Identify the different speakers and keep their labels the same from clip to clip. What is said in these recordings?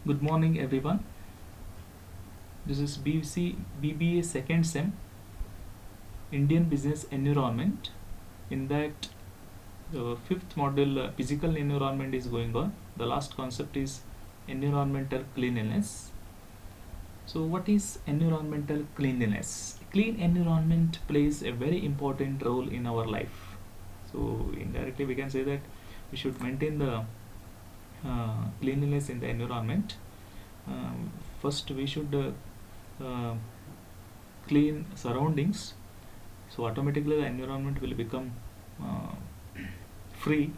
Speaker 1: Good morning, everyone. This is BBA second sem Indian Business Environment. In that, the fifth model, physical environment, is going on. The last concept is environmental cleanliness. So, what is environmental cleanliness? Clean environment plays a very important role in our life. So, indirectly, we can say that we should maintain the cleanliness in the environment. First, we should clean surroundings, so automatically the environment will become uh, free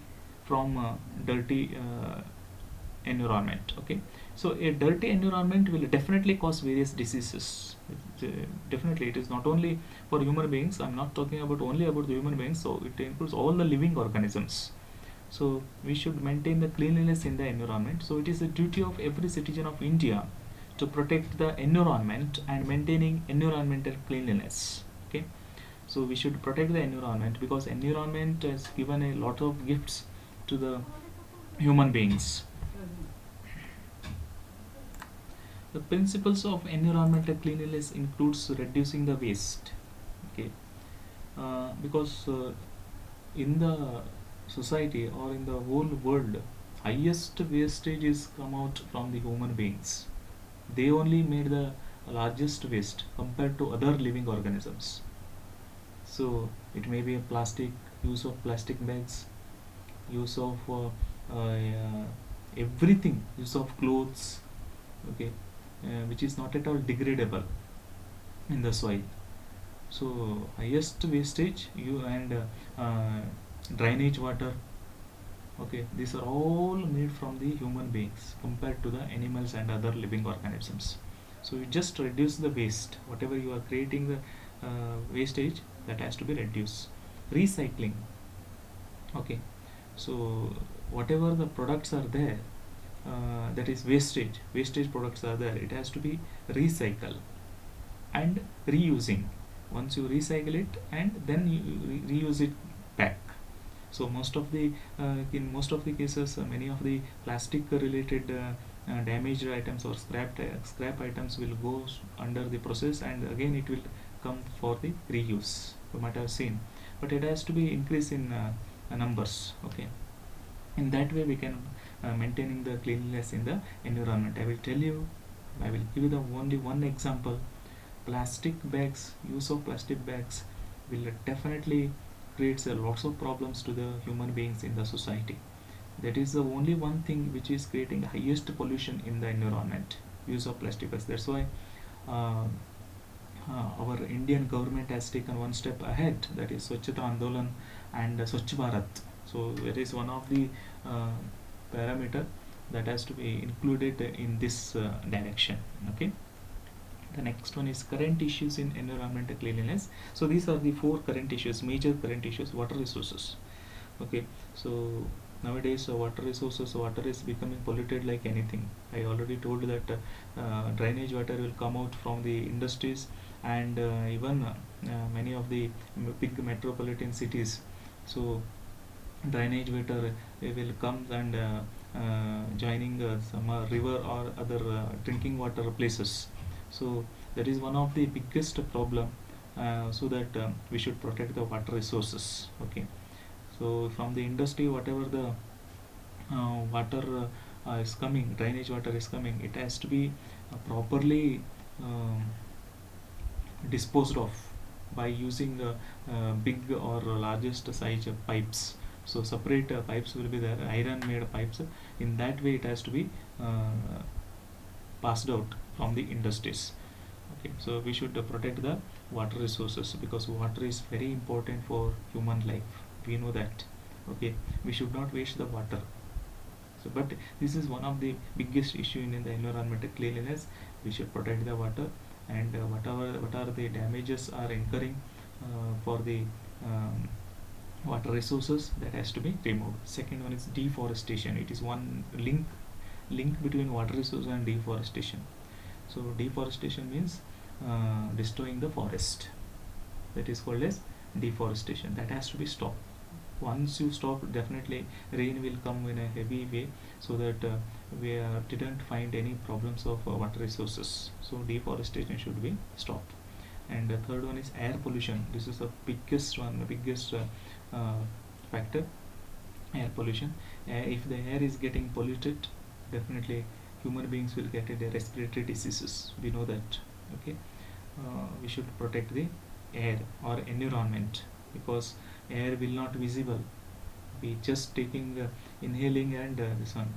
Speaker 1: from dirty environment. Okay, so a dirty environment will definitely cause various diseases. Definitely, it is not only for human beings. I'm not talking about only about the human beings, so it includes all the living organisms. So we should maintain the cleanliness in the environment. So it is the duty of every citizen of India to protect the environment and maintaining environmental cleanliness. Okay, so we should protect the environment because environment has given a lot of gifts to the human beings. The principles of environmental cleanliness includes reducing the waste. Okay, because in the society or in the whole world, highest wastage is come out from the human beings. They only made the largest waste compared to other living organisms. So it may be a plastic, use of plastic bags, use of everything, use of clothes, okay, which is not at all degradable in the soil. So highest wastage you and drainage water, okay, these are all made from the human beings compared to the animals and other living organisms. So you just reduce the waste, whatever you are creating the wastage, that has to be reduced. Recycling, okay, so whatever the products are there, that is wastage products are there, it has to be recycled. And reusing, once you recycle it and then you reuse it back. So most of the in most of the cases, many of the plastic related damaged items or scrap items will go under the process, and again it will come for the reuse. You might have seen, but it has to be increased in numbers. Okay, in that way we can maintaining the cleanliness in the environment. I will give you the only one example. Plastic bags, use of plastic bags will definitely creates a lots of problems to the human beings in the society. That is the only one thing which is creating highest pollution in the environment, use of plastic bags. That's why uh, our Indian government has taken one step ahead, that is Swachhata Andolan and Swachh Bharat. So that is one of the parameter that has to be included in this direction. Okay, the next one is current issues in environmental cleanliness. So these are the four current issues, major current issues. Water resources, okay, so nowadays water is becoming polluted like anything. I already told that drainage water will come out from the industries, and even many of the big metropolitan cities. So drainage water will come and joining some river or other drinking water places. So that is one of the biggest problem, so that we should protect the water resources. Okay, so from the industry, whatever the water is coming, drainage water is coming, it has to be properly um, disposed of by using big or largest size pipes. So separate pipes will be there, iron made pipes. In that way it has to be passed out from the industries. Okay, so we should protect the water resources because water is very important for human life, we know that. Okay, we should not waste the water. So but this is one of the biggest issue in the environmental cleanliness. We should protect the water, and what are the damages are incurring for the um, water resources, that has to be removed. Second one is deforestation. It is one link between water resource and deforestation. So deforestation means destroying the forest. That is called as deforestation. That has to be stopped. Once you stop, definitely rain will come in a heavy way, so that we didn't find any problems of water resources. So deforestation should be stopped. And the third one is air pollution. This is the biggest one, the biggest factor, air pollution. If the air is getting polluted, definitely human beings will get the respiratory diseases, we know that. Okay, we should protect the air or environment, because air will not visible, we just taking inhaling and this one.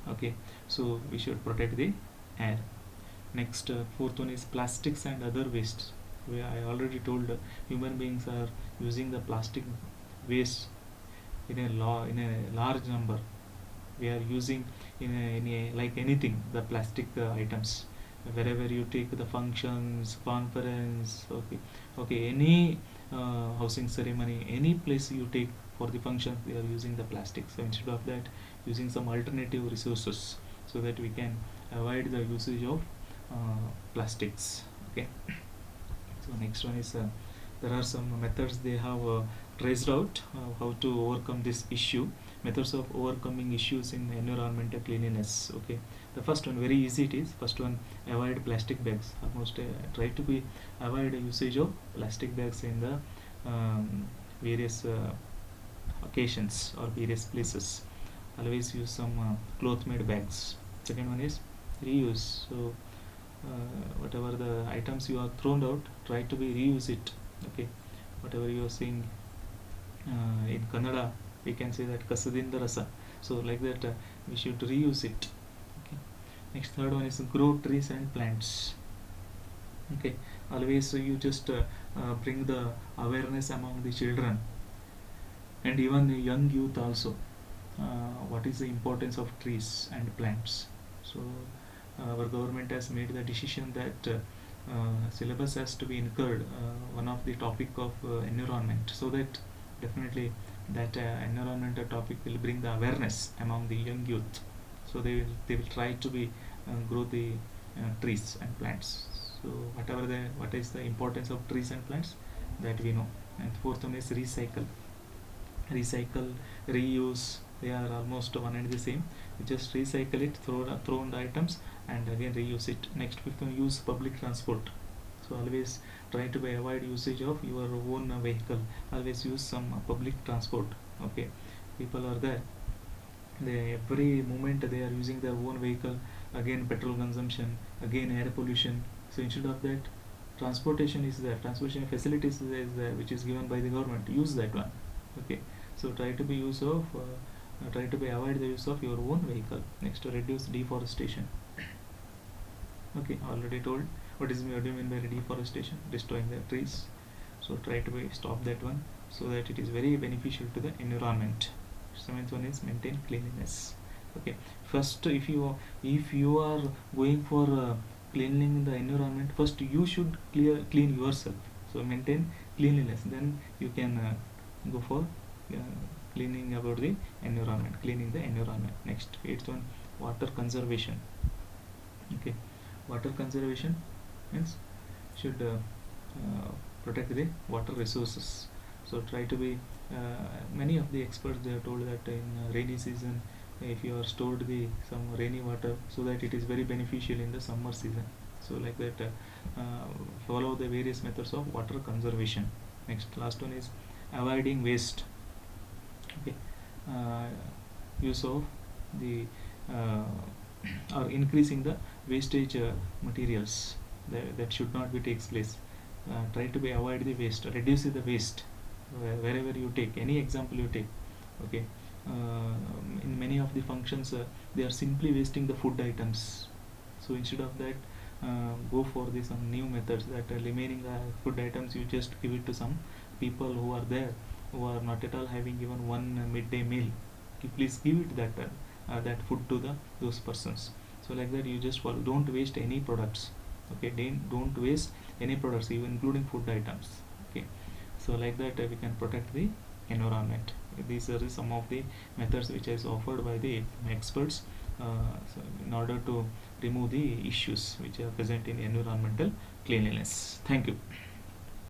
Speaker 1: Okay, so we should protect the air. Next, fourth one is plastics and other wastes. Where I already told, human beings are using the plastic waste in a large number. We are using in a like anything, the plastic items. Wherever you take the functions, conference, okay, any housing ceremony, any place you take for the functions, they are using the plastic. So instead of that, using some alternative resources, so that we can avoid the usage of plastics. Okay, so next one is there are some methods they have traced out how to overcome this issue. Methods of overcoming issues in environmental cleanliness. Okay, the first one, very easy it is. First one, avoid plastic bags. Almost try to be avoid usage of plastic bags in the various occasions or various places. Always use some cloth made bags. Second one is reuse. So whatever the items you are thrown out, try to be reuse it. Okay, whatever you are seeing in Kannada, we can say that kasadinda rasa. So like that, we should reuse it. Okay, next, third one is grow trees and plants. Okay, always you just bring the awareness among the children and even the young youth also, what is the importance of trees and plants. So our government has made the decision that syllabus has to be incurred one of the topic of environment, so that definitely that environmental topic will bring the awareness among the young youth. So they will try to be grow the trees and plants. So what is the importance of trees and plants, that we know. And fourth one is recycle, reuse. They are almost one and the same. You just recycle it, throw in the items, and again reuse it. Next, fifth one, use public transport. So always try to avoid usage of your own vehicle. Always use some public transport. Okay, people are there, they every moment they are using their own vehicle. Again petrol consumption, again air pollution. So instead of that, transportation is there, transportation facilities is there, which is given by the government. Use that one. Okay, so try to be avoid the use of your own vehicle. Next, to reduce deforestation. Okay, already told what do you mean by deforestation, destroying the trees. So try to stop that one, so that it is very beneficial to the environment. Seventh one is maintain cleanliness. Okay, first, if you are going for cleaning the environment, first you should clean yourself. So maintain cleanliness, then you can go for cleaning about the environment, cleaning the environment. Next, eighth one, water conservation. Okay, water conservation means should protect the water resources. So try to be many of the experts, they have told that in rainy season, if you are stored some rainy water, so that it is very beneficial in the summer season. So like that, follow the various methods of water conservation. Next, last one is avoiding waste. Okay, use of the or increasing the wastage materials, that should not be takes place. Try to be avoid the waste, reduce the waste wherever you take any example you take. Okay, in many of the functions, they are simply wasting the food items. So instead of that, go for some new methods, that remaining food items you just give it to some people who are there, who are not at all having even one midday meal. Please give it that food to those persons. So like that, you just follow, don't waste any products. Okay, don't waste any products, even including food items. Okay, so like that, we can protect the environment. These are some of the methods which is offered by the experts, so in order to remove the issues which are present in environmental cleanliness. Thank you.